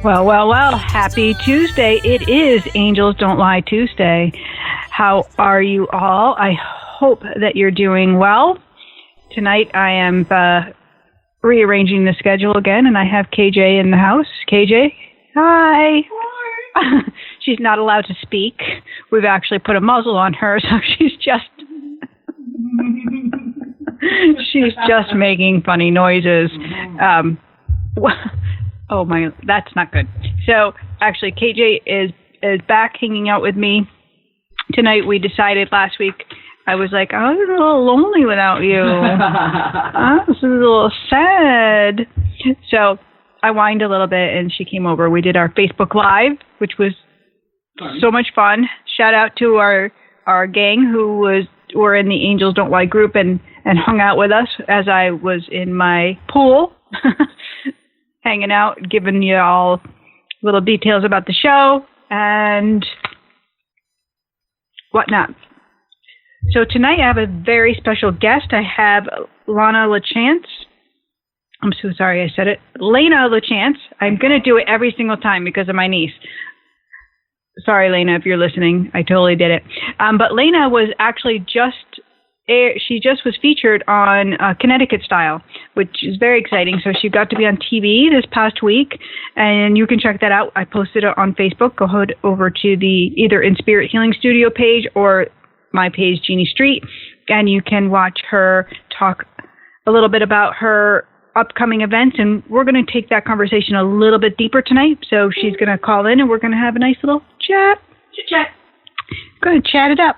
Well, happy Tuesday. It is Angels Don't Lie Tuesday. How are you all? I hope that you're doing well. Tonight I am rearranging the schedule again, and I have KJ in the house. KJ, hi. She's not allowed to speak. We've actually put a muzzle on her, so she's just making funny noises. Oh my, that's not good. So actually, KJ is back hanging out with me tonight. We decided last week, I was like, I was a little lonely without you. I was a little sad. So I whined a little bit, and she came over. We did our Facebook Live, which was so much fun. Shout out to our gang who were in the Angels Don't Lie group and hung out with us as I was in my pool. Hanging out, giving you all little details about the show and whatnot. So tonight I have a very special guest. I have Lana LaChance. I'm so sorry I said it. Lana LaChance. I'm going to do it every single time because of my niece. Sorry, Lana, if you're listening. I totally did it. But Lana was actually she just was featured on Connecticut Style, which is very exciting. So she got to be on TV this past week, and you can check that out. I posted it on Facebook. Go over to the either In Spirit Healing Studio page or my page, Jeannie Street, and you can watch her talk a little bit about her upcoming events, and we're going to take that conversation a little bit deeper tonight. So she's going to call in, and we're going to have a nice little chat. Chit-chat. I'm going to chat it up.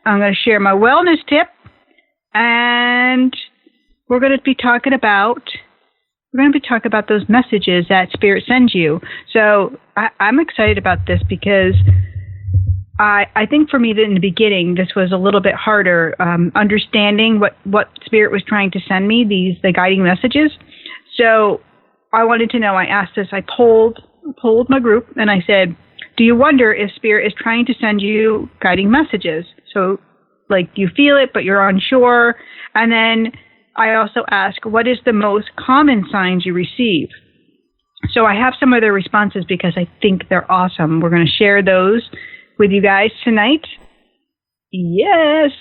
I'm going to share my wellness tip. And we're going to be talking about those messages that Spirit sends you. So I'm excited about this because I think for me in the beginning this was a little bit harder understanding what Spirit was trying to send me, the guiding messages. So I wanted to know. I asked this. I polled my group and I said, "Do you wonder if Spirit is trying to send you guiding messages?" So like you feel it, but you're unsure. And then I also ask, what is the most common signs you receive? So I have some of their responses because I think they're awesome. We're going to share those with you guys tonight. Yes.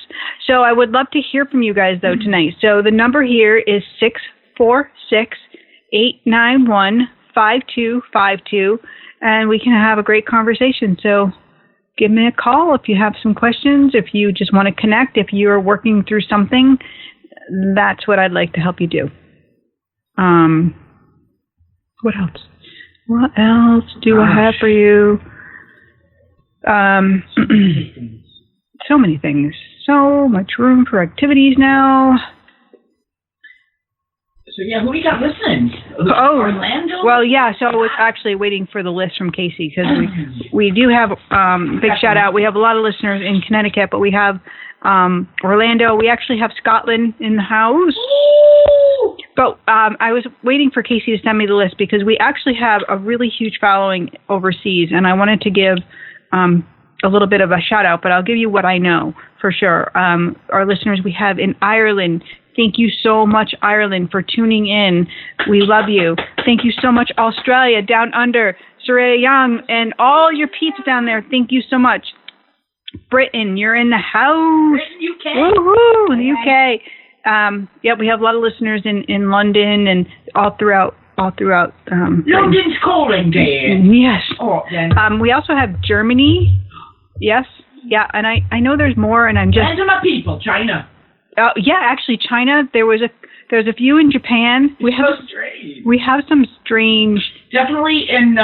So I would love to hear from you guys, though, tonight. So the number here is 646-891-5252, and we can have a great conversation. So give me a call if you have some questions, if you just want to connect, if you're working through something. That's what I'd like to help you do. What else? What else do I have for you? So many things. So much room for activities now. So, yeah, who we got listening? Orlando? Well, yeah, so I was actually waiting for the list from Casey because we do have big shout out. We have a lot of listeners in Connecticut, but we have Orlando. We actually have Scotland in the house. Ooh! But I was waiting for Casey to send me the list because we actually have a really huge following overseas, and I wanted to give a little bit of a shout out, but I'll give you what I know for sure. Our listeners we have in Ireland. Thank you so much, Ireland, for tuning in. We love you. Thank you so much, Australia, down under, Soraya Young, and all your peeps down there. Thank you so much. Britain, you're in the house. Britain, UK. Woo-hoo, the UK. Yeah, we have a lot of listeners in London and all throughout. London's calling, dear. Yes. Oh, then. We also have Germany. Yes. Yeah, and I know there's more, and I'm just. And my people, China. Yeah, actually, China. There's a few in Japan. Strange. We have some strange. Definitely in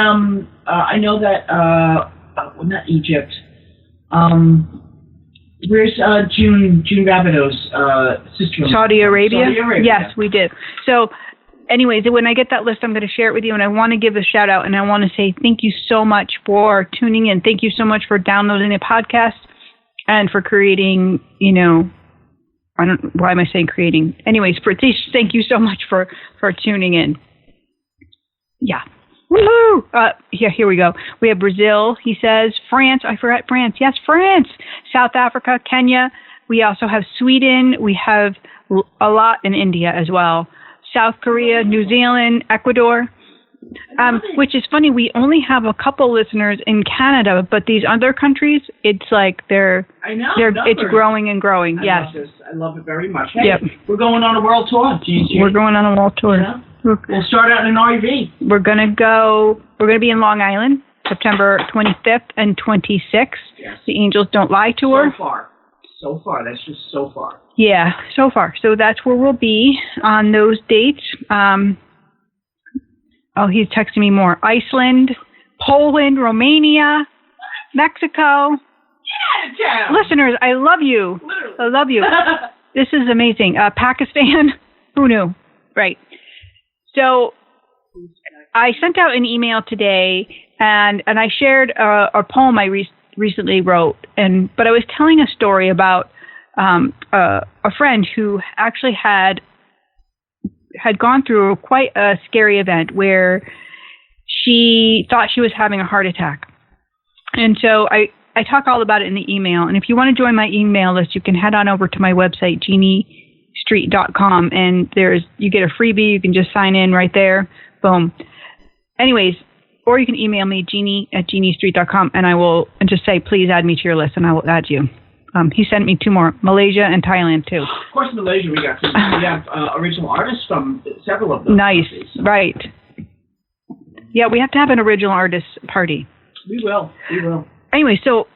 I know that not Egypt. Where's June Rabideau's sister? Saudi Arabia. Saudi Arabia. Yes, we did. So, anyways, when I get that list, I'm going to share it with you, and I want to give a shout out, and I want to say thank you so much for tuning in. Thank you so much for downloading the podcast and for creating. Why am I saying creating? Anyways, thank you so much for tuning in. Yeah. Woohoo! Yeah, here we go. We have Brazil, he says. France, I forgot France. Yes, France. South Africa, Kenya. We also have Sweden. We have a lot in India as well. South Korea, New Zealand, Ecuador. Which is funny. We only have a couple listeners in Canada, but these other countries, it's like it's growing and growing. Yes. Love this. I love it very much. Hey, we're going on a world tour. We're going on a world tour. Yeah. We'll start out in an RV. We're going to be in Long Island, September 25th and 26th. Yes. The Angels Don't Lie tour. So far. That's just so far. Yeah, so far. So that's where we'll be on those dates. He's texting me more. Iceland, Poland, Romania, Mexico. Yeah, listeners, I love you. Literally. I love you. This is amazing. Pakistan. Who knew? Right. So I sent out an email today, and I shared a poem I recently wrote, but I was telling a story about a friend who actually had gone through quite a scary event where she thought she was having a heart attack. And so I talk all about it in the email. And if you want to join my email list, you can head on over to my website, jeanniestreet.com, and you get a freebie. You can just sign in right there. Boom. Anyways, or you can email me, jeannie@jeanniestreet.com, and just say, please add me to your list, and I will add you. He sent me 2 more, Malaysia and Thailand, too. Of course, Malaysia, we have original artists from several of them. Nice, right. Yeah, we have to have an original artist party. We will. Anyway, so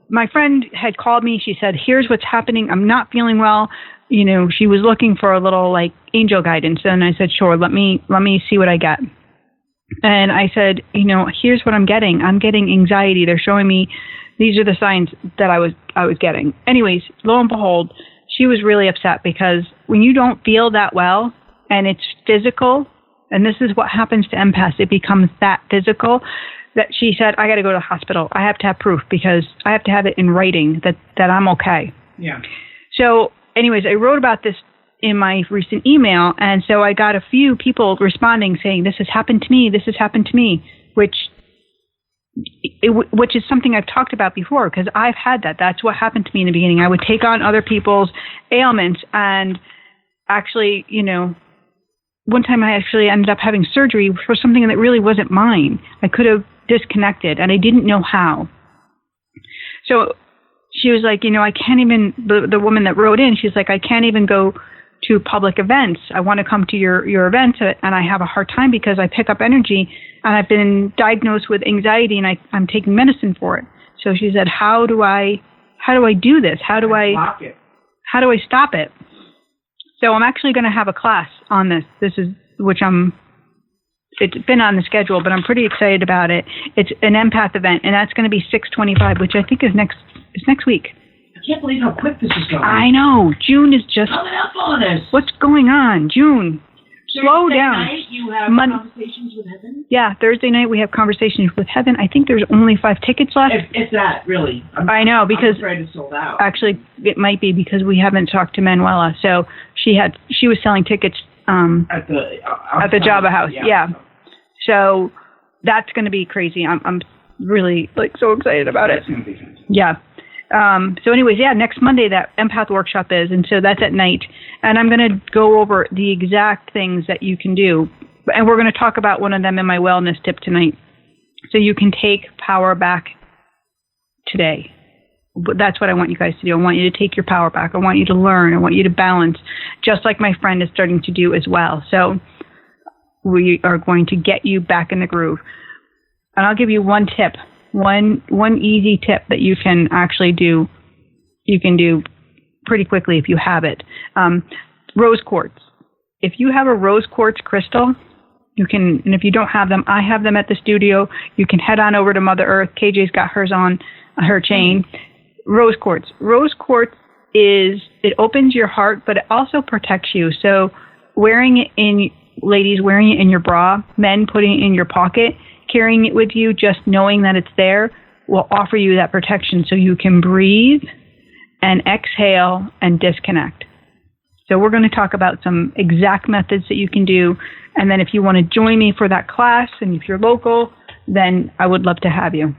my friend had called me. She said, here's what's happening. I'm not feeling well. She was looking for a little, angel guidance. And I said, sure, let me see what I get. And I said, here's what I'm getting. I'm getting anxiety. They're showing me these are the signs that I was getting. Anyways, lo and behold, she was really upset because when you don't feel that well and it's physical, and this is what happens to empaths, it becomes that physical, that she said, I got to go to the hospital. I have to have proof because I have to have it in writing that I'm okay. Yeah. So anyways, I wrote about this in my recent email, and so I got a few people responding saying, this has happened to me, which is something I've talked about before because I've had that. That's what happened to me in the beginning. I would take on other people's ailments, and actually, one time I actually ended up having surgery for something that really wasn't mine. I could have disconnected, and I didn't know how. So she was like, I can't even, the woman that wrote in, she's like, I can't even go to public events. I want to come to your event, and I have a hard time because I pick up energy, and I've been diagnosed with anxiety, and I'm taking medicine for it. So she said, how do I do this? How do I stop it? So I'm actually going to have a class on this. It's been on the schedule, but I'm pretty excited about it. It's an empath event, and that's going to be 6/25, which I think is next week. I can't believe how quick this is going. I know. June is just... Coming up on us. What's going on? June. Slow down. Thursday night you have Conversations with Heaven? Yeah, Thursday night we have Conversations with Heaven. I think there's only 5 tickets left. If that, really. I know, because... I'm afraid it's sold out. Actually, it might be because we haven't talked to Manuela. So she was selling tickets at the Java House. Yeah. So that's going to be crazy. I'm really so excited about it. That's going to be fantastic. Yeah. So anyways, next Monday that empath workshop is, and so that's at night. And I'm going to go over the exact things that you can do. And we're going to talk about one of them in my wellness tip tonight. So you can take power back today. That's what I want you guys to do. I want you to take your power back. I want you to learn. I want you to balance, just like my friend is starting to do as well. So we are going to get you back in the groove. And I'll give you one tip. One easy tip that you can actually do, you can do pretty quickly if you have it. Rose quartz. If you have a rose quartz crystal, you can, and if you don't have them, I have them at the studio. You can head on over to Mother Earth. KJ's got hers on her chain. Rose quartz. Rose quartz it opens your heart, but it also protects you. So wearing it ladies, wearing it in your bra, men putting it in your pocket, carrying it with you, just knowing that it's there will offer you that protection so you can breathe and exhale and disconnect. So we're going to talk about some exact methods that you can do. And then if you want to join me for that class, and if you're local, then I would love to have you.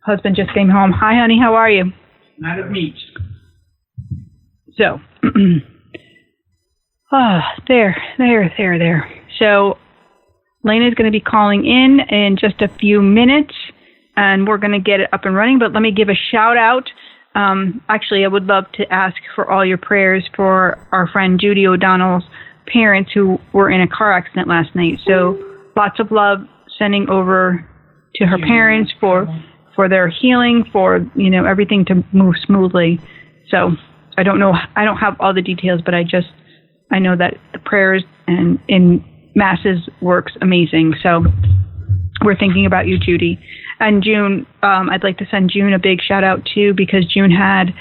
Husband just came home. Hi, honey. How are you? Not of meat. So, there. So Lana's going to be calling in just a few minutes, and we're going to get it up and running. But let me give a shout out. Actually, I would love to ask for all your prayers for our friend Judy O'Donnell's parents who were in a car accident last night. So lots of love sending over to her parents for their healing, for everything to move smoothly. So I don't know, I don't have all the details, but I know that the prayers and in masses works amazing. So we're thinking about you, Judy. And June, I'd like to send June a big shout out too, because June had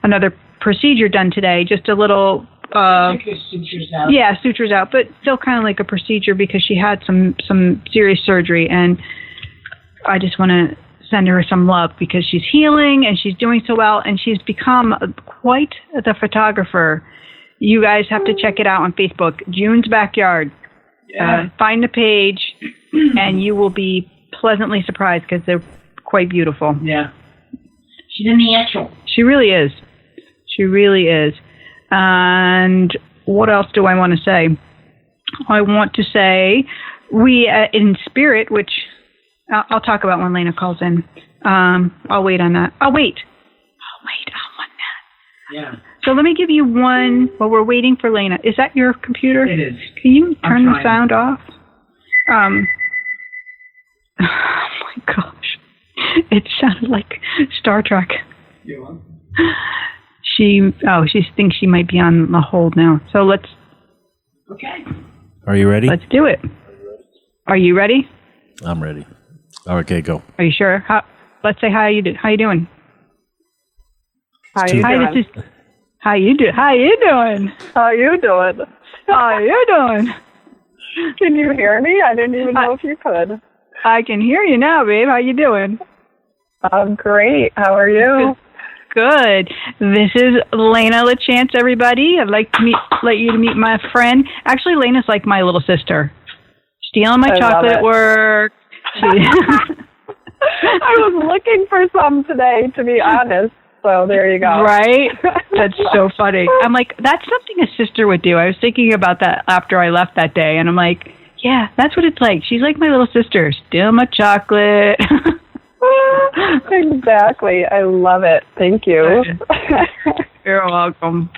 another procedure done today, just a little sutures out. Yeah, sutures out, but still kind of like a procedure because she had some serious surgery, and I just want to send her some love because she's healing and she's doing so well, and she's become quite the photographer. You guys have to check it out on Facebook, June's Backyard. Yeah. Find the page, and you will be pleasantly surprised because they're quite beautiful. Yeah. She's in the actual. She really is. She really is. And what else do I want to say? I want to say we, in spirit, which I'll talk about when Lana calls in. I'll wait on that. I'll wait on that. Yeah. So let me give you one while we're waiting for Lana. Is that your computer? It is. Can you turn the sound off? Oh my gosh. It sounded like Star Trek. You want? She thinks she might be on the hold now. So let's. Okay. Are you ready? Let's do it. Are you ready? I'm ready. Okay, go. Are you sure? Let's say hi. How you doing? How you doing? How you doing? How you doing? How you doing? Can you hear me? I didn't even know if you could. I can hear you now, babe. How you doing? I'm great. How are you? Good. This is Lana LaChance, everybody. I'd like to let you to meet my friend. Actually, Lana's like my little sister. Stealing my chocolate at work. I was looking for some today, to be honest. So there you go. Right? That's so funny. I'm like, that's something a sister would do. I was thinking about that after I left that day, and I'm like, yeah, that's what it's like. She's like my little sister. Steal my chocolate. Exactly. I love it. Thank you. You're welcome.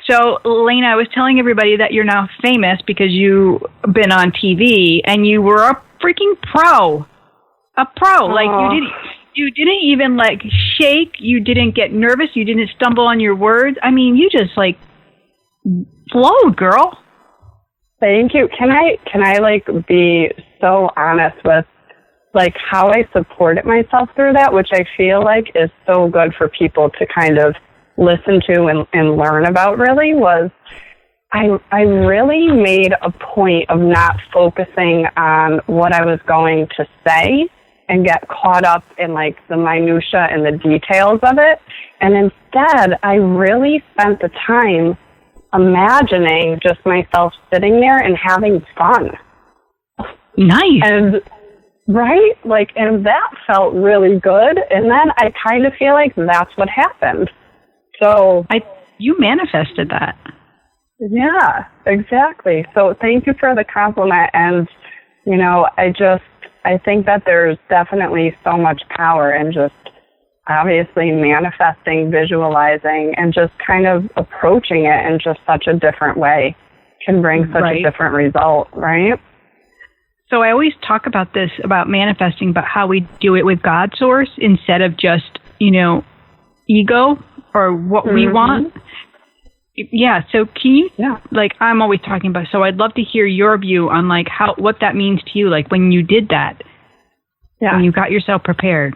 So, Lana, I was telling everybody that you're now famous because you've been on TV, and you were a freaking pro. A pro. Like, you didn't even, like, shake. You didn't get nervous. You didn't stumble on your words. I mean, you just, like, flowed, girl. Thank you. Can I like, be so honest with, like, how I supported myself through that, which I feel like is so good for people to kind of listen to and learn about, really, was I really made a point of not focusing on what I was going to say and get caught up in, like, the minutia and the details of it. And instead, I really spent the time imagining just myself sitting there and having fun. Nice. And right? Like, and that felt really good. And then I kind of feel like that's what happened. So you manifested that. Yeah, exactly. So thank you for the compliment. And, you know, I think that there's definitely so much power in just obviously manifesting, visualizing, and just kind of approaching it in just such a different way can bring such a different result, right? So I always talk about this, about manifesting, but how we do it with God source instead of just, you know, ego or what we want. Yeah. So can you, like, I'm always talking about, so I'd love to hear your view on, like, what that means to you, like, when you did that, when you got yourself prepared.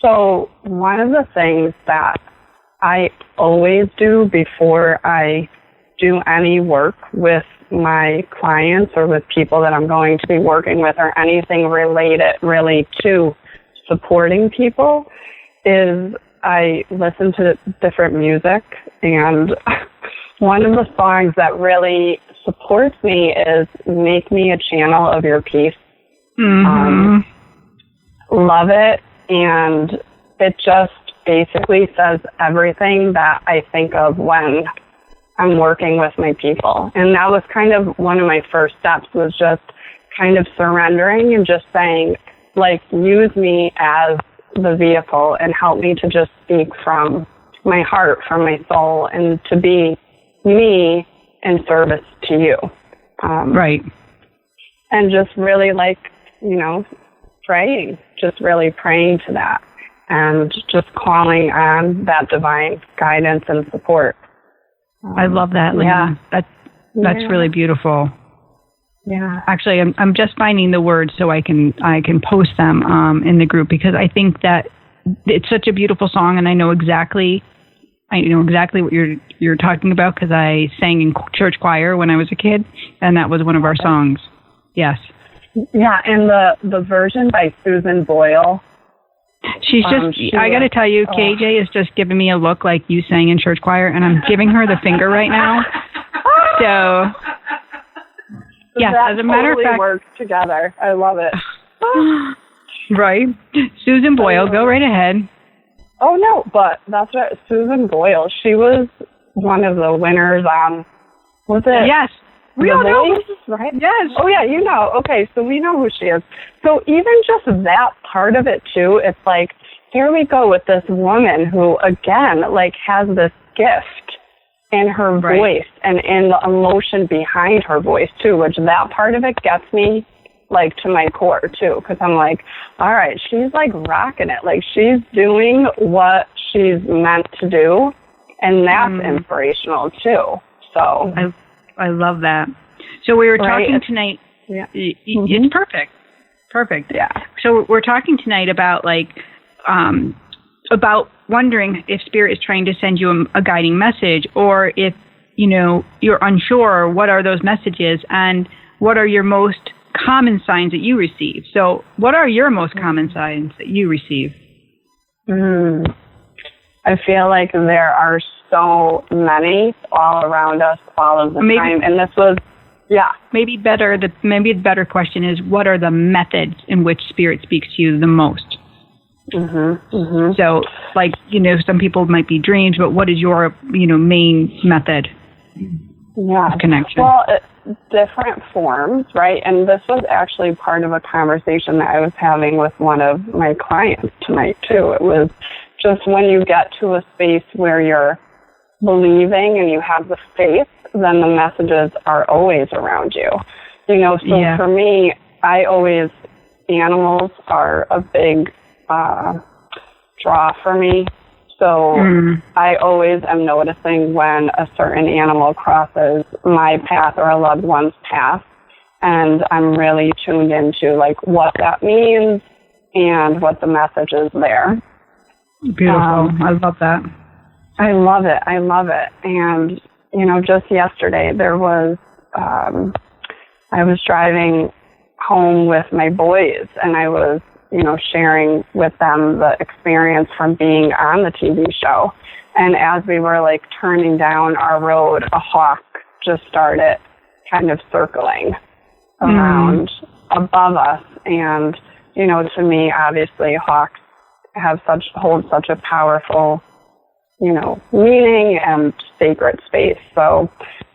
So one of the things that I always do before I do any work with my clients or with people that I'm going to be working with or anything related really to supporting people is I listen to different music, and one of the songs that really supports me is Make Me a Channel of Your Peace. Love it, and it just basically says everything that I think of when I'm working with my people. And that was kind of one of my first steps, was just kind of surrendering and just saying, like, use me as the vehicle and help me to just speak from my heart, from my soul, and to be me in service to you. Right. And just really, like, praying, just really praying to that and just calling on that divine guidance and support. I love that, Lana. Yeah. That's really beautiful. Yeah. Actually, I'm just finding the words so I can post them in the group, because I think that it's such a beautiful song, and I know exactly what you're talking about, because I sang in church choir when I was a kid, and that was one of our songs. Yes. Yeah, and the version by Susan Boyle. She's just, I got to tell you, KJ is just giving me a look like you sang in church choir, and I'm giving her the finger right now. So, yes, as a matter of fact, works together. I love it. Right. Susan Boyle, go right ahead. Oh, no, but that's right. Susan Boyle, she was one of the winners on, was it? Yes. We all know, right? Yes. Oh, yeah, you know. Okay, so we know who she is. So even just that part of it, too, it's like, here we go with this woman who, again, like, has this gift in her voice and in the emotion behind her voice, too, which that part of it gets me, like, to my core, too, because I'm like, all right, she's, like, rocking it. Like, she's doing what she's meant to do, and that's inspirational, too. So I love that. So we were talking tonight. Yeah. It's perfect. Perfect. Yeah. So we're talking tonight about, like, about wondering if Spirit is trying to send you a guiding message, or if, you're unsure, what are those messages, and what are your most common signs that you receive. So what are your most common signs that you receive? I feel like there are so many all around us all of the time. And this was, Maybe the better question is, what are the methods in which Spirit speaks to you the most? So, like, some people might be dreams, but what is your, main method of connection? Well, different forms, right? And this was actually part of a conversation that I was having with one of my clients tonight, too. It was just when you get to a space where you're believing and you have the faith, then the messages are always around you. For me, animals are a big draw for me. So I always am noticing when a certain animal crosses my path or a loved one's path, and I'm really tuned into, like, what that means and what the message is there. Beautiful. I love that. I love it. And, just yesterday there was, I was driving home with my boys, and I was, sharing with them the experience from being on the TV show. And as we were, like, turning down our road, a hawk just started kind of circling around above us. And, to me, obviously, hawks hold such a powerful, meaning and sacred space. So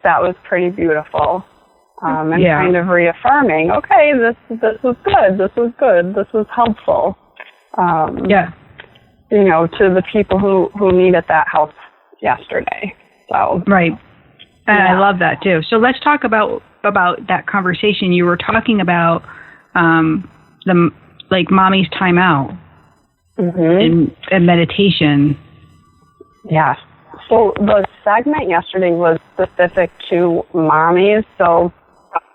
that was pretty beautiful. And kind of reaffirming, okay, this was good, this was helpful. To the people who needed that help yesterday. So right. And I love that too. So let's talk about that conversation. You were talking about the, like, mommy's time out and meditation. Yeah. So the segment yesterday was specific to mommies. So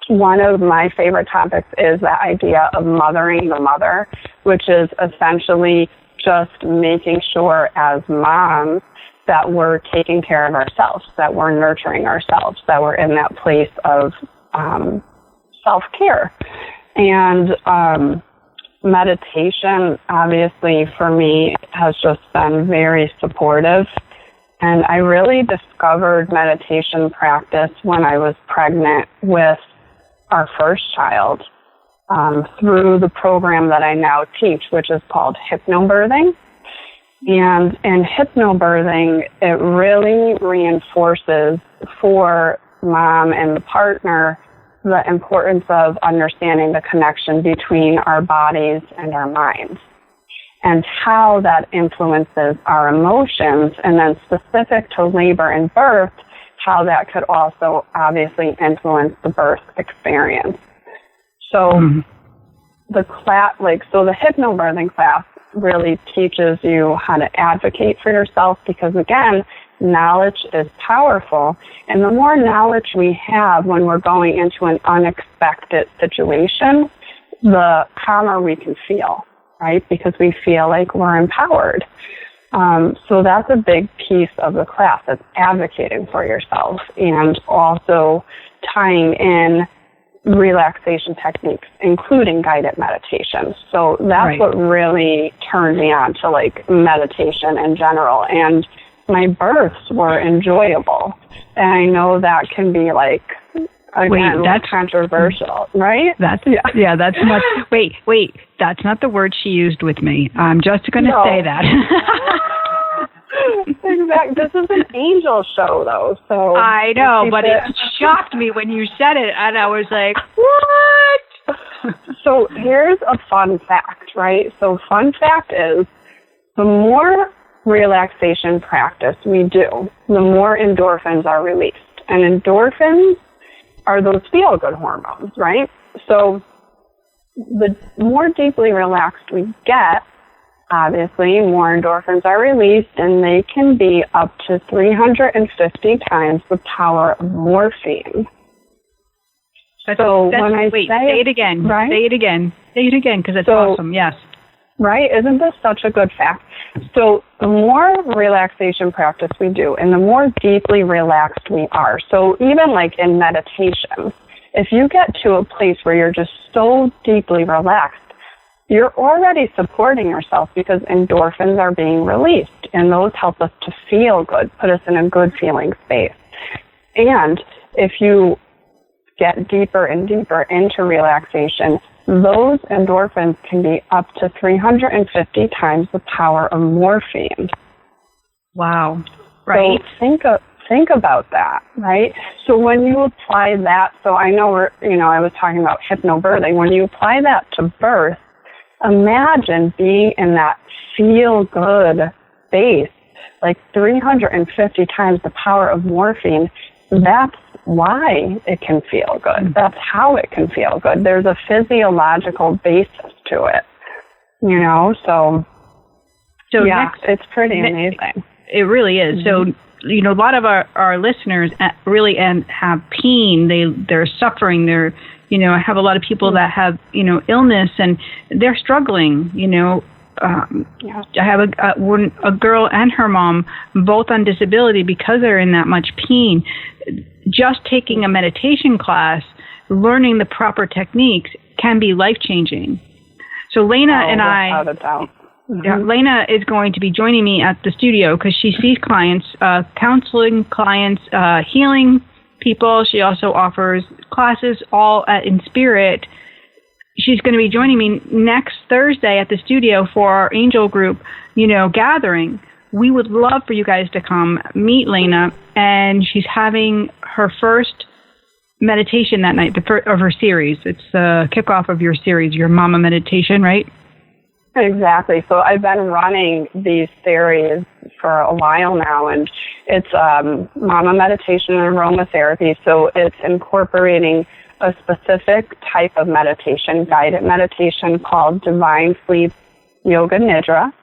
one of my favorite topics is the idea of mothering the mother, which is essentially just making sure as moms that we're taking care of ourselves, that we're nurturing ourselves, that we're in that place of self-care. And meditation, obviously, for me, has just been very supportive. And I really discovered meditation practice when I was pregnant with our first child through the program that I now teach, which is called Hypnobirthing. And in hypnobirthing, it really reinforces for mom and the partner the importance of understanding the connection between our bodies and our minds and how that influences our emotions, and then specific to labor and birth, how that could also obviously influence the birth experience. So the hypnobirthing class really teaches you how to advocate for yourself, because again, knowledge is powerful, and the more knowledge we have when we're going into an unexpected situation, the calmer we can feel, right? Because we feel like we're empowered. So that's a big piece of the class. It's advocating for yourself and also tying in relaxation techniques, including guided meditations. So that's what really turned me on to like meditation in general. And my births were enjoyable. And I know that can be like, again, that's controversial, right? That's much. Wait, that's not the word she used with me. I'm just going to say that. Exactly. This is an angel show, though. So I know, but it shocked me when you said it, and I was like, "What?" So here's a fun fact, right? So fun fact is, the more relaxation practice we do, the more endorphins are released, and endorphins are those feel-good hormones, right? So the more deeply relaxed we get, obviously, more endorphins are released, and they can be up to 350 times the power of morphine. Say it again. Right? Say it again, because it's awesome, yes. Right? Isn't this such a good fact? So the more relaxation practice we do, and the more deeply relaxed we are, so even like in meditation, if you get to a place where you're just so deeply relaxed, you're already supporting yourself because endorphins are being released, and those help us to feel good, put us in a good feeling space. And if you get deeper and deeper into relaxation, those endorphins can be up to 350 times the power of morphine. Wow. Right. So think about that, right? So when you apply that, so I know I was talking about hypnobirthing. When you apply that to birth, imagine being in that feel-good space, like 350 times the power of morphine. That's why it can feel good. That's how it can feel good. There's a physiological basis to it, so yeah, it's pretty amazing. It really is. So, a lot of our listeners really have pain. They're suffering. I have a lot of people that have, illness, and they're struggling, I have a girl and her mom both on disability because they're in that much pain. Just taking a meditation class, learning the proper techniques can be life-changing. So Lana and I, Lana is going to be joining me at the studio because she sees clients, counseling clients, healing people. She also offers classes all in spirit. She's going to be joining me next Thursday at the studio for our angel group, gathering. We would love for you guys to come meet Lana, and she's having her first meditation that night, of her series. It's the kickoff of your series, your Mama Meditation, right? Exactly. So I've been running these series for a while now, and it's Mama Meditation and Aromatherapy. So it's incorporating a specific type of meditation, guided meditation called Divine Sleep Yoga Nidra,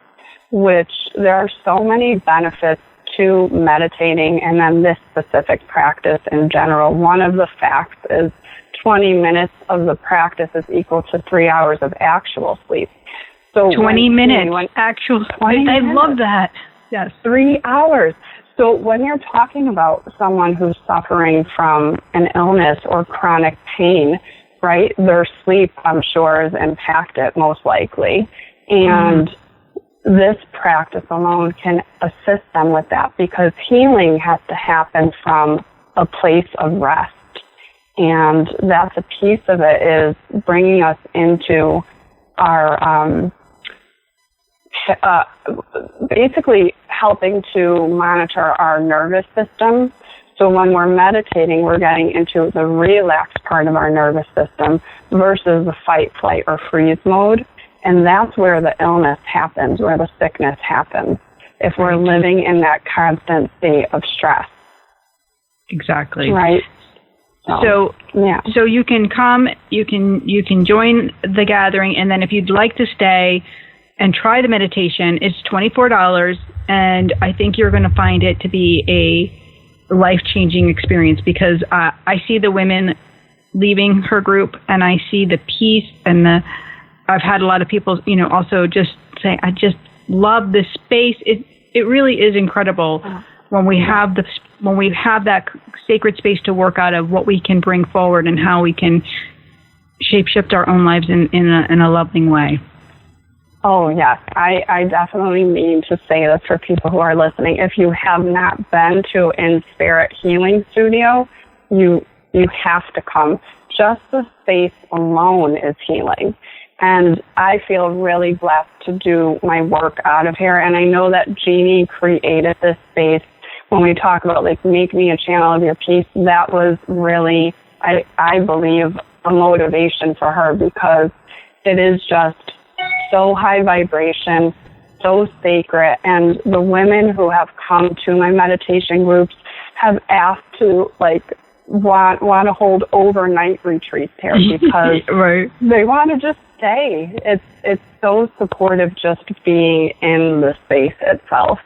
which there are so many benefits to meditating and then this specific practice in general. One of the facts is 20 minutes of the practice is equal to 3 hours of actual sleep. So 20 minutes actual. I love that. Yes. 3 hours. So when you're talking about someone who's suffering from an illness or chronic pain, right, their sleep, I'm sure, is impacted most likely. And this practice alone can assist them with that because healing has to happen from a place of rest. And that's a piece of it, is bringing us into our basically helping to monitor our nervous system. So when we're meditating, we're getting into the relaxed part of our nervous system versus the fight, flight, or freeze mode. And that's where the illness happens, where the sickness happens, if we're living in that constant state of stress. Exactly. Right. So you can come, you can join the gathering, and then if you'd like to stay and try the meditation, it's $24, and I think you're going to find it to be a life-changing experience, because I see the women leaving her group, and I see the peace, and I've had a lot of people, also just say, I just love this space. It really is incredible when we have that sacred space to work out of, what we can bring forward and how we can shape-shift our own lives in a loving way. Oh, yes. I definitely mean to say this for people who are listening. If you have not been to In Spirit Healing Studio, you have to come. Just the space alone is healing. And I feel really blessed to do my work out of here. And I know that Jeannie created this space. When we talk about, make me a channel of your peace, that was really, I believe, a motivation for her, because it is just so high vibration, so sacred. And the women who have come to my meditation groups have asked to, want to hold overnight retreats here, because right. They want to just stay. It's so supportive just being in the space itself.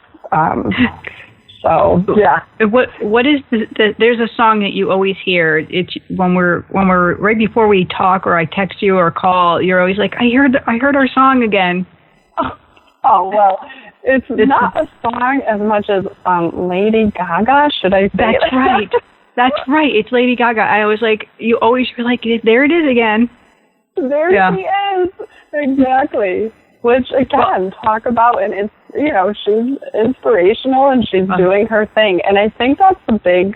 So yeah. What is there's a song that you always hear. It's when we're right before we talk, or I text you or call, you're always like, I heard our song again. Oh well, it's not a song as much as Lady Gaga. Should I say That's it? right. That's right. It's Lady Gaga. I was like, you're like, there it is again. There she is. Exactly. Which, again, talk about, and it's, she's inspirational and she's doing her thing. And I think that's a big,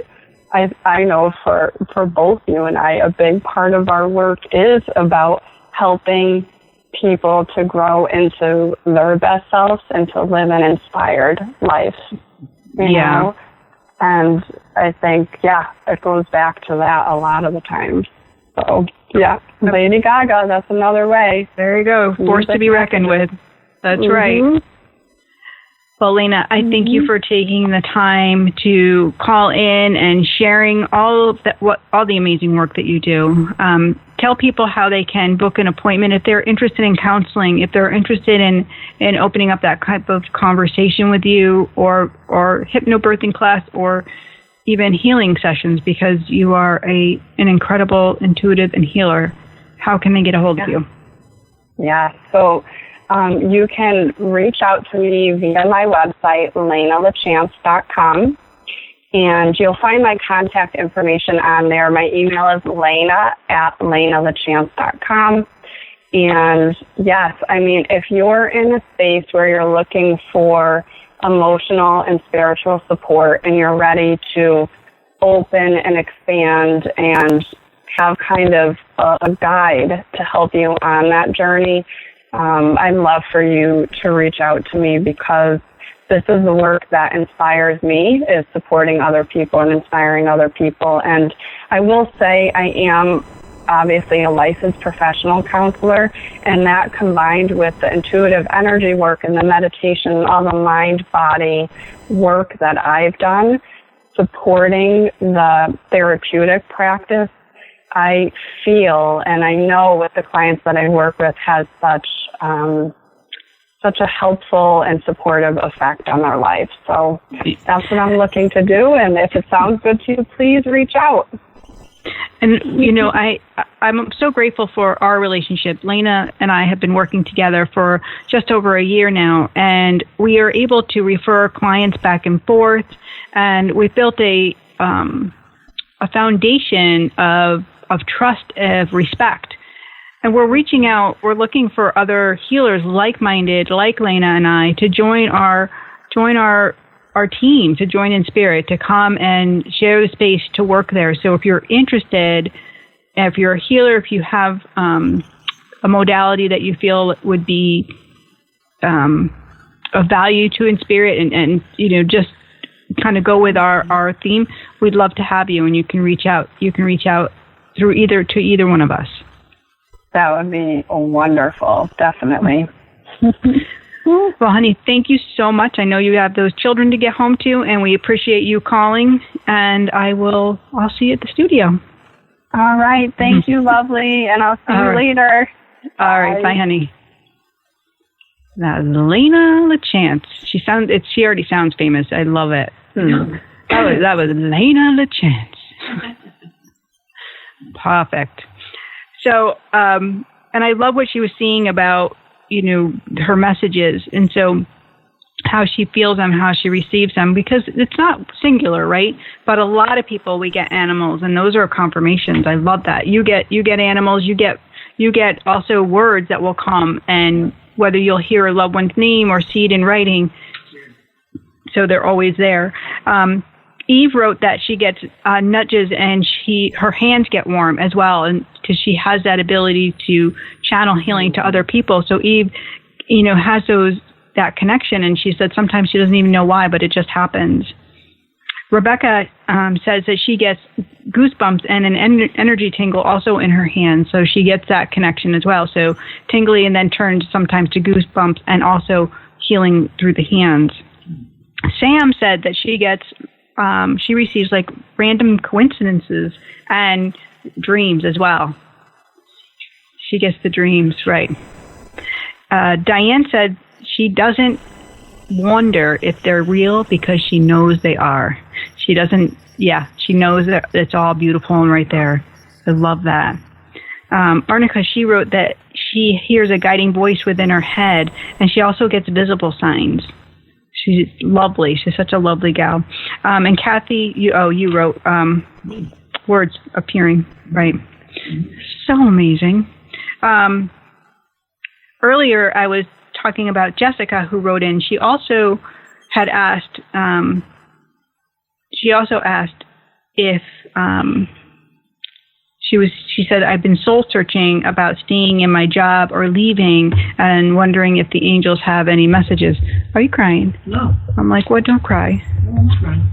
I know for both you and I, a big part of our work is about helping people to grow into their best selves and to live an inspired life. You know? And I think, it goes back to that a lot of the time. So, Lady Gaga, that's another way. There you go. Force to be reckoned with. That's right. Well, Lana, I thank you for taking the time to call in and sharing all the amazing work that you do. Tell people how they can book an appointment if they're interested in counseling, if they're interested in opening up that type of conversation with you, or hypnobirthing class, or even healing sessions, because you are an incredible intuitive and healer. How can they get a hold of you? Yeah, so you can reach out to me via my website, LaChance.com, and you'll find my contact information on there. My email is Lana@LanaLaChance.com. And yes, if you're in a space where you're looking for emotional and spiritual support, and you're ready to open and expand and have kind of a guide to help you on that journey, I'd love for you to reach out to me, because this is the work that inspires me, is supporting other people and inspiring other people. And I will say I am obviously a licensed professional counselor, and that combined with the intuitive energy work and the meditation, all the mind-body work that I've done, supporting the therapeutic practice, I feel, and I know with the clients that I work with, has such a helpful and supportive effect on their life. So that's what I'm looking to do, and if it sounds good to you, please reach out. And, I'm so grateful for our relationship. Lana and I have been working together for just over a year now, and we are able to refer clients back and forth, and we've built a foundation of trust, of respect. And we're reaching out, we're looking for other healers like-minded, like Lana and I, to join our team, to join in spirit, to come and share the space to work there. So if you're interested, if you're a healer, if you have a modality that you feel would be of value to in spirit and just kind of go with our theme, we'd love to have you, and you can reach out through either one of us. That would be wonderful, definitely. Well, honey, thank you so much. I know you have those children to get home to, and we appreciate you calling, and I'll see you at the studio. All right. Thank you, lovely, and I'll see you later. All right. Bye, honey. That was Lana LaChance. She already sounds famous. I love it. That was Lana LaChance. Perfect. So, and I love what she was saying about, her messages. And so how she feels them, how she receives them, because it's not singular, right? But a lot of people, we get animals, and those are confirmations. I love that. You get animals, you get also words that will come, and whether you'll hear a loved one's name or see it in writing. So they're always there. Eve wrote that she gets nudges, and her hands get warm as well, and because she has that ability to channel healing to other people. So Eve, has that connection, and she said sometimes she doesn't even know why, but it just happens. Rebecca says that she gets goosebumps and an energy tingle also in her hands, so she gets that connection as well. So tingly, and then turns sometimes to goosebumps, and also healing through the hands. Sam said that she receives like random coincidences and dreams as well. She gets the dreams, right. Diane said she doesn't wonder if they're real because she knows they are. She knows that it's all beautiful and right there. I love that. Arnica, she wrote that she hears a guiding voice within her head, and she also gets visible signs. She's lovely. She's such a lovely gal. And Kathy, you wrote words appearing, right? So amazing. Earlier, I was talking about Jessica, who wrote in. She also had asked. She also asked if she said, I've been soul searching about staying in my job or leaving, and wondering if the angels have any messages. Are you crying? No. I'm like, what? Don't cry. No, I'm crying.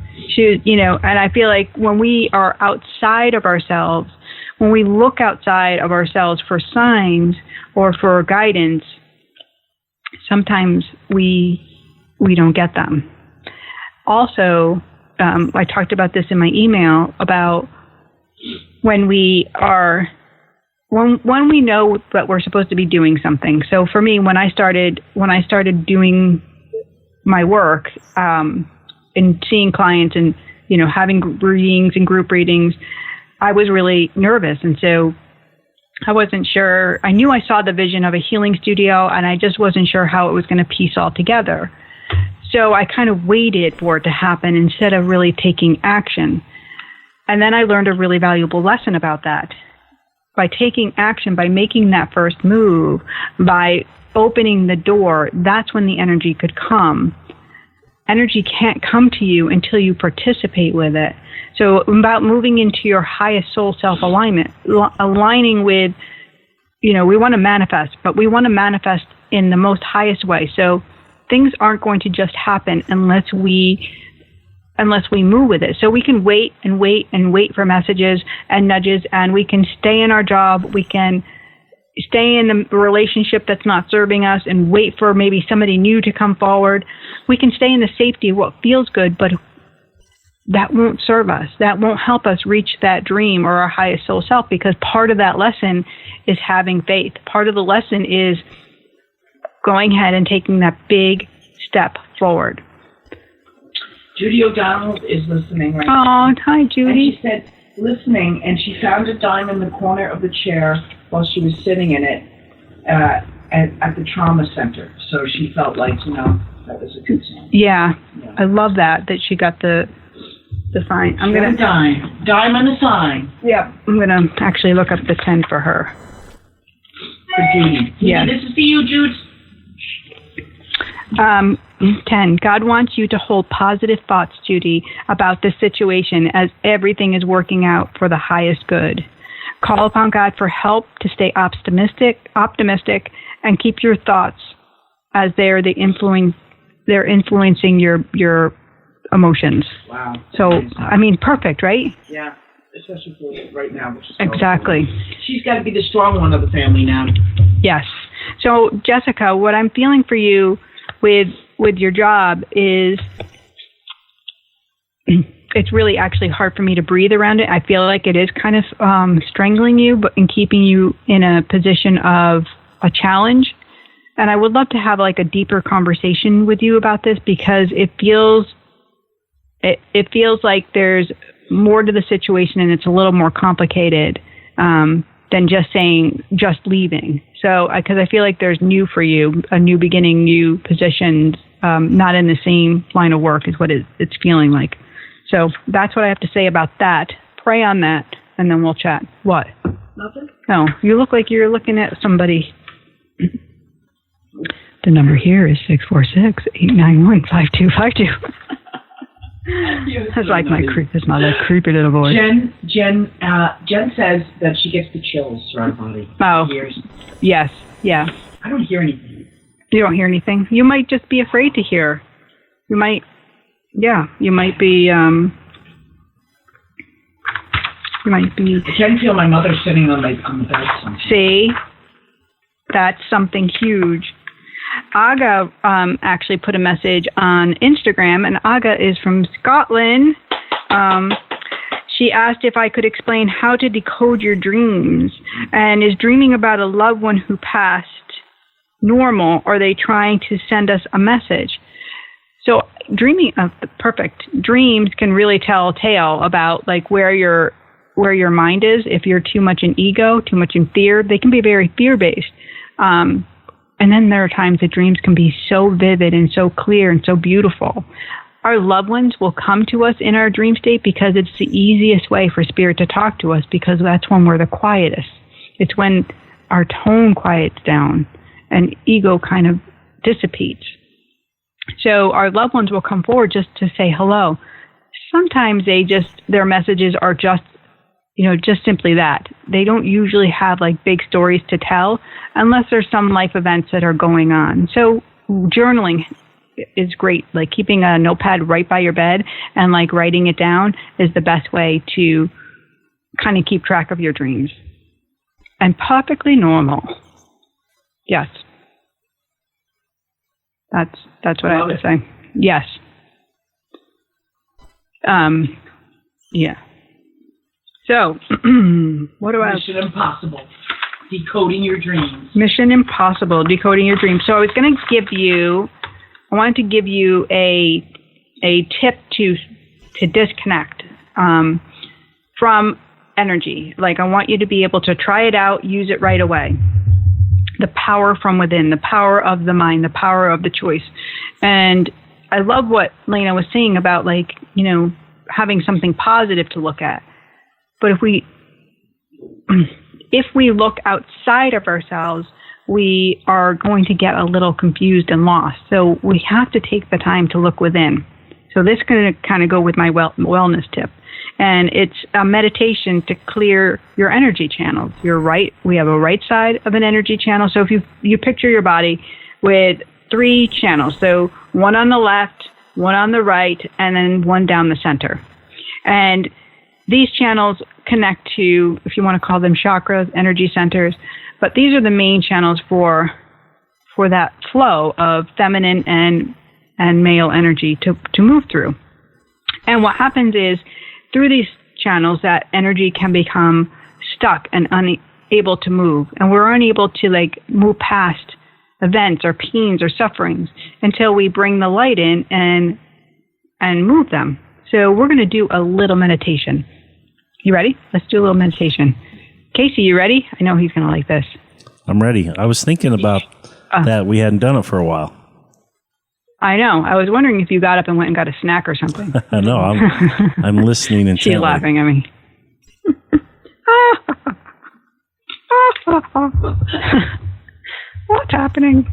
And I feel like when we are outside of ourselves, when we look outside of ourselves for signs or for guidance, sometimes we don't get them. Also, I talked about this in my email about when we know that we're supposed to be doing something. So for me, when I started doing my work and seeing clients and having readings and group readings, I was really nervous, and so I wasn't sure. I knew I saw the vision of a healing studio, and I just wasn't sure how it was going to piece all together. So I kind of waited for it to happen instead of really taking action. And then I learned a really valuable lesson about that. By taking action, by making that first move, by opening the door, that's when the energy could come. Energy can't come to you until you participate with it. So about moving into your highest soul self-alignment, aligning with, we want to manifest, but we want to manifest in the most highest way. So things aren't going to just happen unless we move with it. So we can wait and wait and wait for messages and nudges, and we can stay in our job. We can stay in the relationship that's not serving us and wait for maybe somebody new to come forward. We can stay in the safety of what feels good, but that won't serve us. That won't help us reach that dream or our highest soul self, because part of that lesson is having faith. Part of the lesson is going ahead and taking that big step forward. Judy O'Donnell is listening right now. Oh, hi, Judy. And she said, listening, and she found a dime in the corner of the chair while she was sitting in it at the trauma center. So she felt like, that was a good sign. Yeah. I love that she got the sign. I'm going to dime on the sign. Yeah. I'm going to actually look up the 10 for her. For Judy. Yeah. This is for you, Jude. 10. God wants you to hold positive thoughts, Judy, about this situation as everything is working out for the highest good. Call upon God for help to stay optimistic, and keep your thoughts as they are the they're influencing your emotions. Wow. So, I mean, perfect, right? Yeah, especially for right now. Which is Exactly. She's got to be the strong one of the family now. Yes. So, Jessica, what I'm feeling for you with your job is it's really actually hard for me to breathe around it. I feel like it is kind of strangling you, but in keeping you in a position of a challenge. And I would love to have like a deeper conversation with you about this, because it feels like there's more to the situation, and it's a little more complicated than just leaving. So, because I feel like there's new for you, a new beginning, new positions, not in the same line of work is what it's feeling like. So that's what I have to say about that. Pray on that, and then we'll chat. What? Nothing? No, you look like you're looking at somebody. The number here is 646-891-5252. That's like my creep. It's not a creepy little voice. Jen says that she gets the chills throughout her body. Oh, yes, yeah. I don't hear anything. You don't hear anything? You might just be afraid to hear. You might be, I can feel my mother sitting on the bed. See? That's something huge. Aga actually put a message on Instagram, and Aga is from Scotland. She asked if I could explain how to decode your dreams. And is dreaming about a loved one who passed normal, or are they trying to send us a message? So dreaming, perfect. Dreams can really tell a tale about like where your mind is. If you're too much in ego, too much in fear, they can be very fear-based. And then there are times that dreams can be so vivid and so clear and so beautiful. Our loved ones will come to us in our dream state because it's the easiest way for spirit to talk to us, because that's when we're the quietest. It's when our tone quiets down and ego kind of dissipates. So our loved ones will come forward just to say hello. Sometimes their messages are just simply that. They don't usually have like big stories to tell unless there's some life events that are going on. So journaling is great. Like keeping a notepad right by your bed and like writing it down is the best way to kind of keep track of your dreams. And perfectly normal. Yes. That's what I have to say. Yes. Yeah. So, what do I... Mission Impossible. Decoding your dreams. Mission Impossible. Decoding your dreams. So I wanted to give you a tip to disconnect from energy. Like I want you to be able to try it out, use it right away. The power from within, the power of the mind, the power of the choice. And I love what Lana was saying about having something positive to look at. But if we look outside of ourselves, we are going to get a little confused and lost. So we have to take the time to look within. So this is going to kind of go with my wellness tip. And it's a meditation to clear your energy channels. We have a right side of an energy channel. So if you picture your body with 3 channels, so one on the left, one on the right, and then one down the center. And these channels connect to, if you want to call them chakras, energy centers, but these are the main channels for that flow of feminine and male energy to move through. And what happens is, through these channels, that energy can become stuck and unable to move. And we're unable to move past events or pains or sufferings until we bring the light in and move them. So we're going to do a little meditation. You ready? Let's do a little meditation. Casey, you ready? I know he's going to like this. I'm ready. I was thinking about that. We hadn't done it for a while. I know. I was wondering if you got up and went and got a snack or something. No, I'm listening intently. She's laughing at me. What's happening?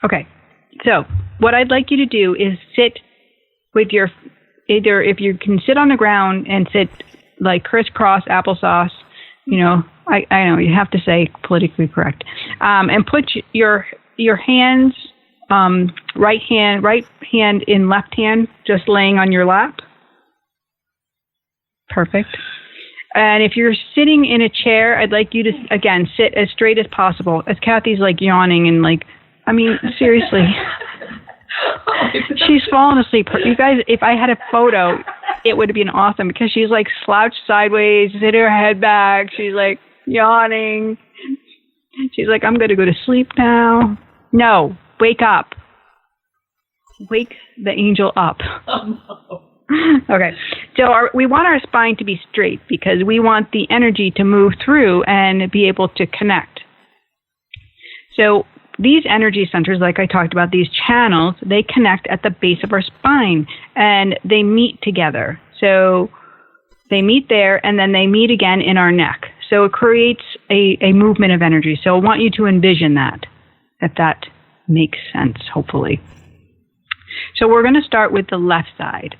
Okay. So what I'd like you to do is sit with either if you can sit on the ground and sit like crisscross applesauce, I know you have to say politically correct, and put your hands right hand in left hand, just laying on your lap. Perfect. And if you're sitting in a chair, I'd like you to, again, sit as straight as possible. As Kathy's like yawning and like, I mean, seriously. She's fallen asleep. You guys, if I had a photo, it would have been awesome because she's like slouched sideways, hit her head back. She's like yawning. She's like, I'm going to go to sleep now. No, wake up. Wake the angel up. Okay, so we want our spine to be straight because we want the energy to move through and be able to connect. So these energy centers, like I talked about, these channels, they connect at the base of our spine and they meet together. So they meet there and then they meet again in our neck. So it creates a movement of energy. So I want you to envision that, if that makes sense, hopefully. So we're going to start with the left side.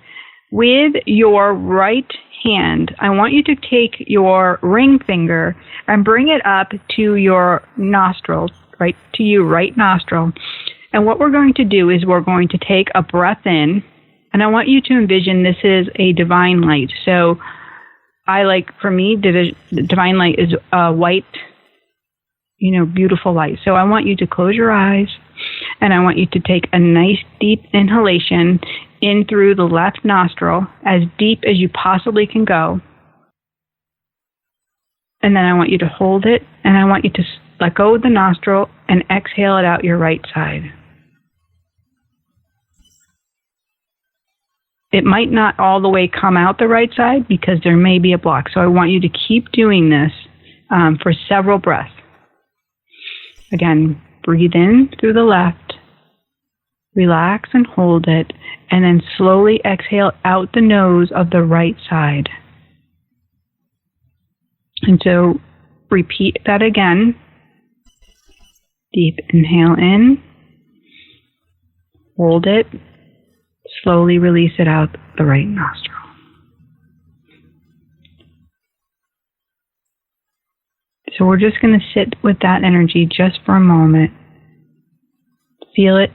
With your right hand, I want you to take your ring finger and bring it up to your nostril, right to your right nostril. And what we're going to do is we're going to take a breath in, and I want you to envision this is a divine light. So for me, the divine light is white, beautiful light. So I want you to close your eyes, and I want you to take a nice deep inhalation in through the left nostril, as deep as you possibly can go. And then I want you to hold it, and I want you to let go of the nostril and exhale it out your right side. It might not all the way come out the right side because there may be a block. So I want you to keep doing this for several breaths. Again, breathe in through the left, relax and hold it, and then slowly exhale out the nose of the right side. And so repeat that again. Deep inhale in, hold it, slowly release it out the right nostril. So we're just going to sit with that energy just for a moment. Feel it.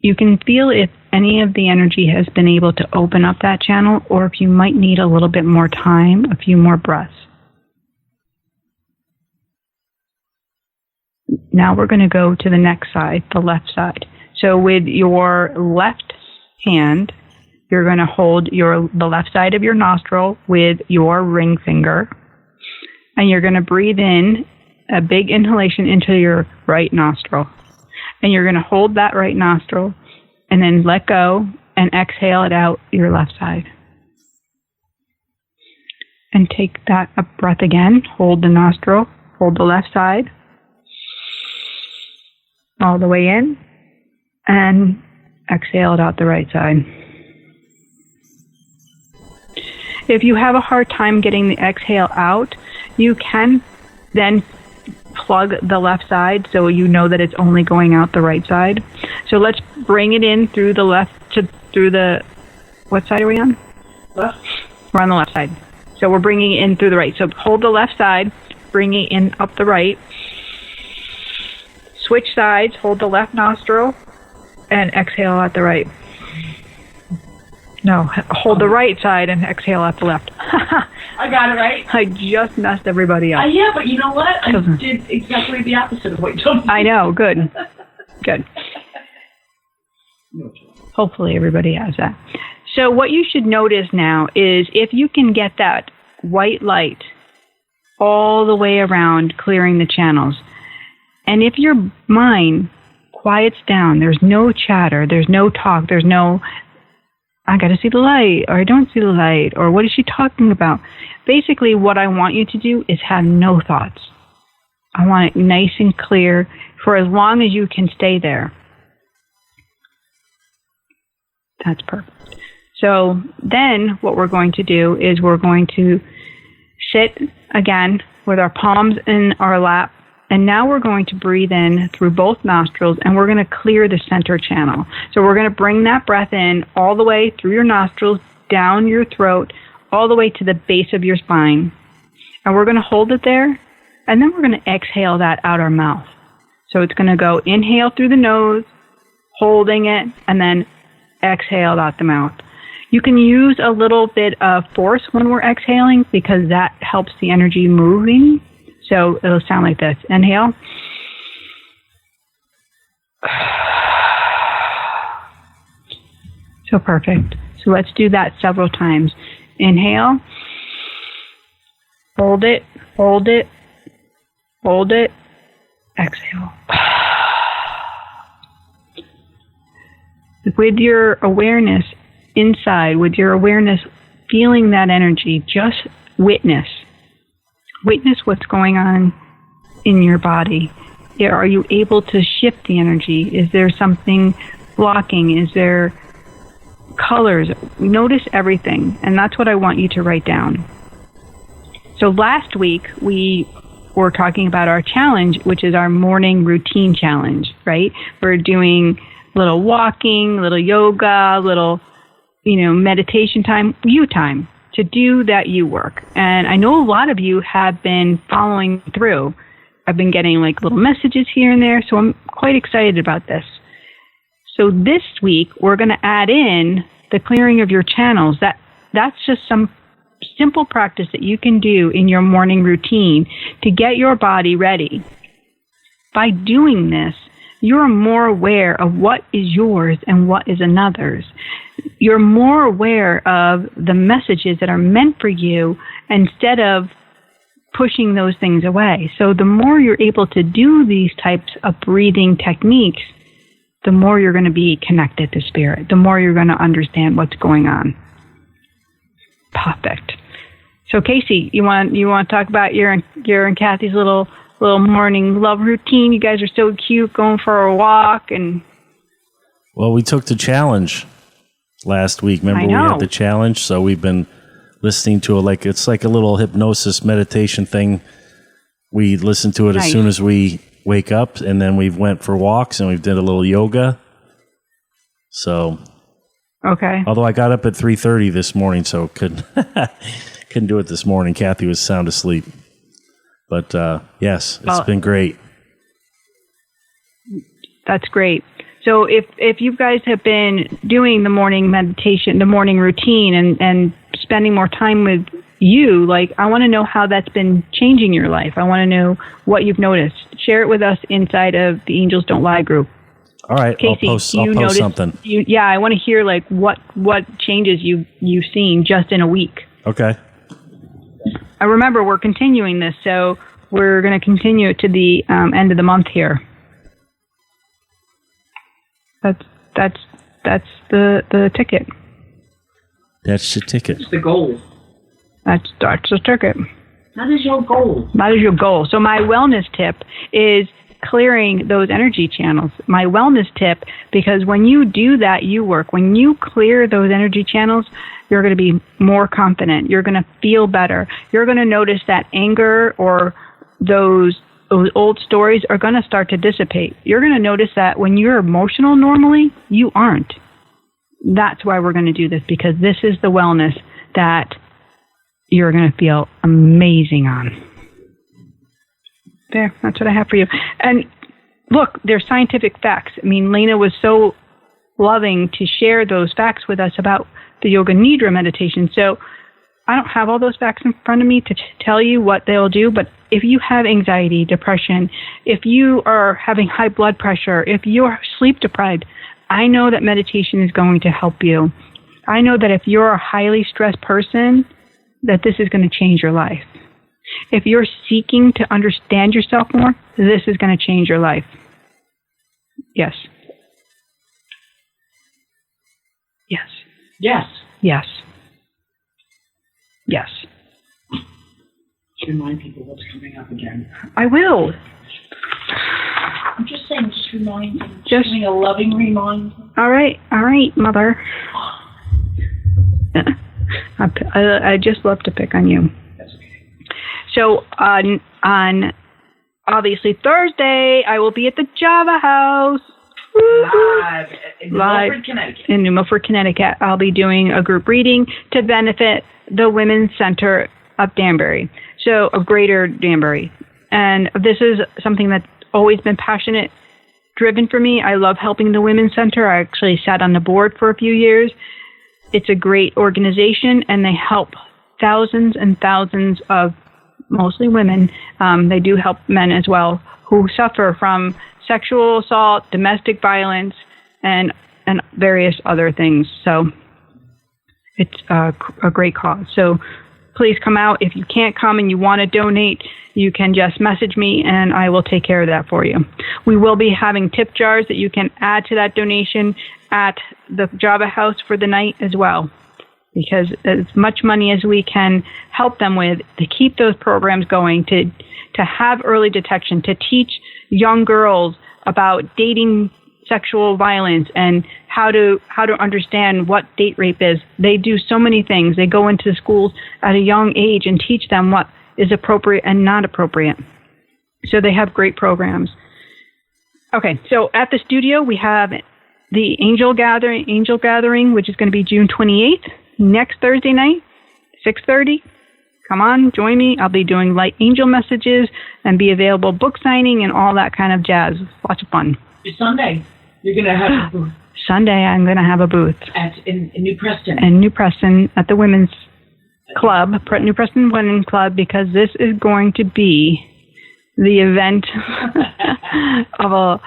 You can feel if any of the energy has been able to open up that channel, or if you might need a little bit more time, a few more breaths. Now we're going to go to the next side, the left side. So with your left hand, you're going to hold the left side of your nostril with your ring finger, and you're going to breathe in a big inhalation into your right nostril. And you're going to hold that right nostril and then let go and exhale it out your left side. And take that a breath again. Hold the nostril, hold the left side all the way in, and exhale it out the right side. If you have a hard time getting the exhale out, you can then plug the left side so you know that it's only going out the right side. So let's bring it in through the left through the, what side are we on? Left. We're on the left side. So we're bringing it in through the right. So hold the left side, bring it in up the right. Switch sides, hold the left nostril, and exhale out the right. No, hold the right side and exhale out the left. I got it right. I just messed everybody up. Yeah, but you know what? I did exactly the opposite of what you told me. I know, good. Good. Hopefully everybody has that. So what you should notice now is if you can get that white light all the way around clearing the channels, and if your mind quiets down, there's no chatter, there's no talk, there's no, I got to see the light, or I don't see the light, or what is she talking about? Basically, what I want you to do is have no thoughts. I want it nice and clear for as long as you can stay there. That's perfect. So then what we're going to do is we're going to sit again with our palms in our lap. And now we're going to breathe in through both nostrils, and we're going to clear the center channel. So we're going to bring that breath in all the way through your nostrils, down your throat, all the way to the base of your spine. And we're going to hold it there, and then we're going to exhale that out our mouth. So it's going to go inhale through the nose, holding it, and then exhale out the mouth. You can use a little bit of force when we're exhaling because that helps the energy moving. So it'll sound like this. Inhale. So perfect. So let's do that several times. Inhale. Hold it, hold it, hold it. Exhale. With your awareness inside, with your awareness feeling that energy, just witness. Witness what's going on in your body. Are you able to shift the energy? Is there something blocking? Is there colors? Notice everything, and that's what I want you to write down. So last week we were talking about our challenge, which is our morning routine challenge, right? We're doing a little walking, a little yoga, a little, meditation time, you time to do that you work. And I know a lot of you have been following through. I've been getting like little messages here and there, so I'm quite excited about this. So this week we're going to add in the clearing of your channels. That's just some simple practice that you can do in your morning routine to get your body ready. By doing this, you're more aware of what is yours and what is another's. You're more aware of the messages that are meant for you instead of pushing those things away. So the more you're able to do these types of breathing techniques, the more you're going to be connected to spirit, the more you're going to understand what's going on. Perfect. So Casey, you want to talk about your and Kathy's little morning love routine? You guys are so cute, going for a walk and. Well, we took the challenge last week. Remember we had the challenge, so we've been listening to it it's like a little hypnosis meditation thing. We listen to it as soon as we wake up, and then we went for walks and we did a little yoga. So. Okay. Although I got up at 3:30 this morning, so couldn't do it this morning. Kathy was sound asleep. But yes, it's been great. That's great. So if you guys have been doing the morning meditation, the morning routine, and spending more time with you, I want to know how that's been changing your life. I want to know what you've noticed. Share it with us inside of the Angels Don't Lie group. All right, Casey, I'll post something. I want to hear what changes you've seen just in a week. Okay. I remember we're continuing this, so we're going to continue it to the end of the month here. That's the ticket. That's the ticket. That's the goal. That's the ticket. That is your goal. That is your goal. So my wellness tip is clearing those energy channels. My wellness tip, because when you do that, when you clear those energy channels, you're going to be more confident. You're going to feel better. You're going to notice that anger or those old stories are going to start to dissipate. You're going to notice that when you're emotional normally, you aren't. That's why we're going to do this, because this is the wellness that you're going to feel amazing on. There, that's what I have for you. And look, there's scientific facts. I mean, Lana was so loving to share those facts with us about the Yoga Nidra meditation. So I don't have all those facts in front of me to tell you what they'll do, but if you have anxiety, depression, if you are having high blood pressure, if you're sleep deprived, I know that meditation is going to help you. I know that if you're a highly stressed person, that this is going to change your life. If you're seeking to understand yourself more, this is going to change your life. Yes. Yes. Yes. Yes. Yes. Remind people what's coming up again. I will. I'm just saying, just remind them. Just giving a loving reminder. All right, Mother. I just love to pick on you. That's okay. So on obviously Thursday, I will be at the Java House. Live in Milford, Connecticut. In New Milford, Connecticut. I'll be doing a group reading to benefit the Women's Center of Danbury. So of Greater Danbury. And this is something that always been passionate, driven for me. I love helping the Women's Center. I actually sat on the board for a few years. It's a great organization, and they help thousands and thousands of mostly women. They do help men as well who suffer from sexual assault, domestic violence, and various other things. So it's a great cause. So please come out. If you can't come and you want to donate, you can just message me and I will take care of that for you. We will be having tip jars that you can add to that donation at the Java House for the night as well, because as much money as we can help them with to keep those programs going, to have early detection, to teach young girls about dating, sexual violence, and how to understand what date rape is. They do so many things. They go into schools at a young age and teach them what is appropriate and not appropriate. So they have great programs. Okay, so at the studio we have the Angel Gathering, which is going to be June 28th, next Thursday night, 6:30. Come on, join me. I'll be doing light angel messages and be available book signing and all that kind of jazz. Lots of fun. It's Sunday. You're going to have a booth. Sunday, I'm going to have a booth. In New Preston. In New Preston at the Women's Club, New Preston Women's Club, because this is going to be the event of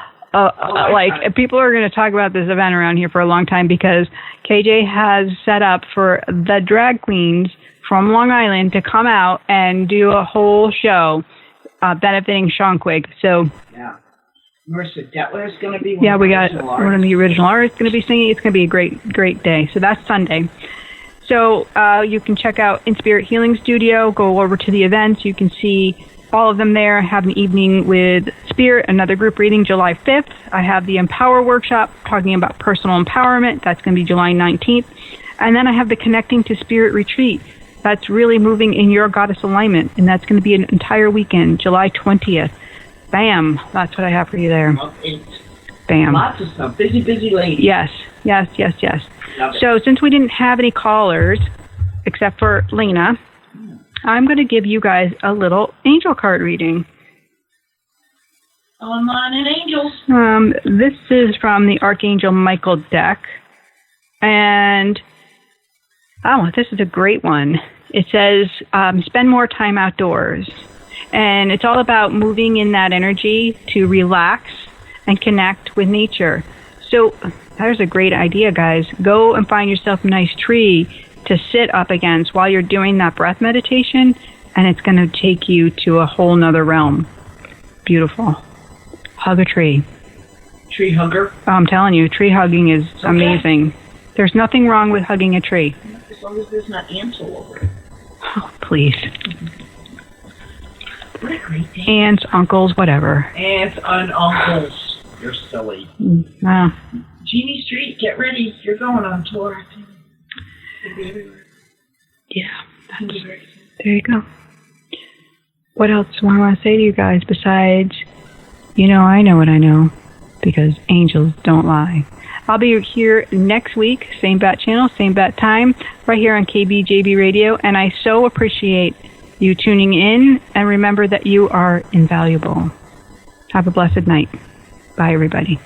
people are going to talk about this event around here for a long time, because KJ has set up for the drag queens from Long Island to come out and do a whole show benefiting Sean Quigg. So yeah. Marissa Detler is going to be we got one of the original artists going to be singing. It's going to be a great day. So that's Sunday. So you can check out In Spirit Healing Studio, go over to the events. You can see all of them there. Have an evening with Spirit, another group reading July 5th. I have the Empower Workshop talking about personal empowerment. That's going to be July 19th. And then I have the Connecting to Spirit Retreat. That's really moving in your goddess alignment. And that's going to be an entire weekend, July 20th. Bam. That's what I have for you there. Bam. Lots of stuff. Busy lady. Yes. So since we didn't have any callers, except for Lena, I'm going to give you guys a little angel card reading. Online and angels. This is from the Archangel Michael deck. And, this is a great one. It says, spend more time outdoors. And it's all about moving in that energy to relax and connect with nature. So there's a great idea, guys. Go and find yourself a nice tree to sit up against while you're doing that breath meditation, and it's going to take you to a whole nother realm. Beautiful. Hug a tree. Tree hugger? I'm telling you, tree hugging is amazing. There's nothing wrong with hugging a tree. As long as there's not ants all over it. Oh, please. What a great day. Aunts, uncles, whatever. Aunts and uncles. You're silly. Jeannie Street, get ready. You're going on tour. It'll be everywhere. Yeah. There you go. What else do I want to say to you guys besides, I know what I know, because angels don't lie. I'll be here next week, same bat channel, same bat time, right here on KBJB Radio, and I so appreciate you tuning in, and remember that you are invaluable. Have a blessed night. Bye, everybody.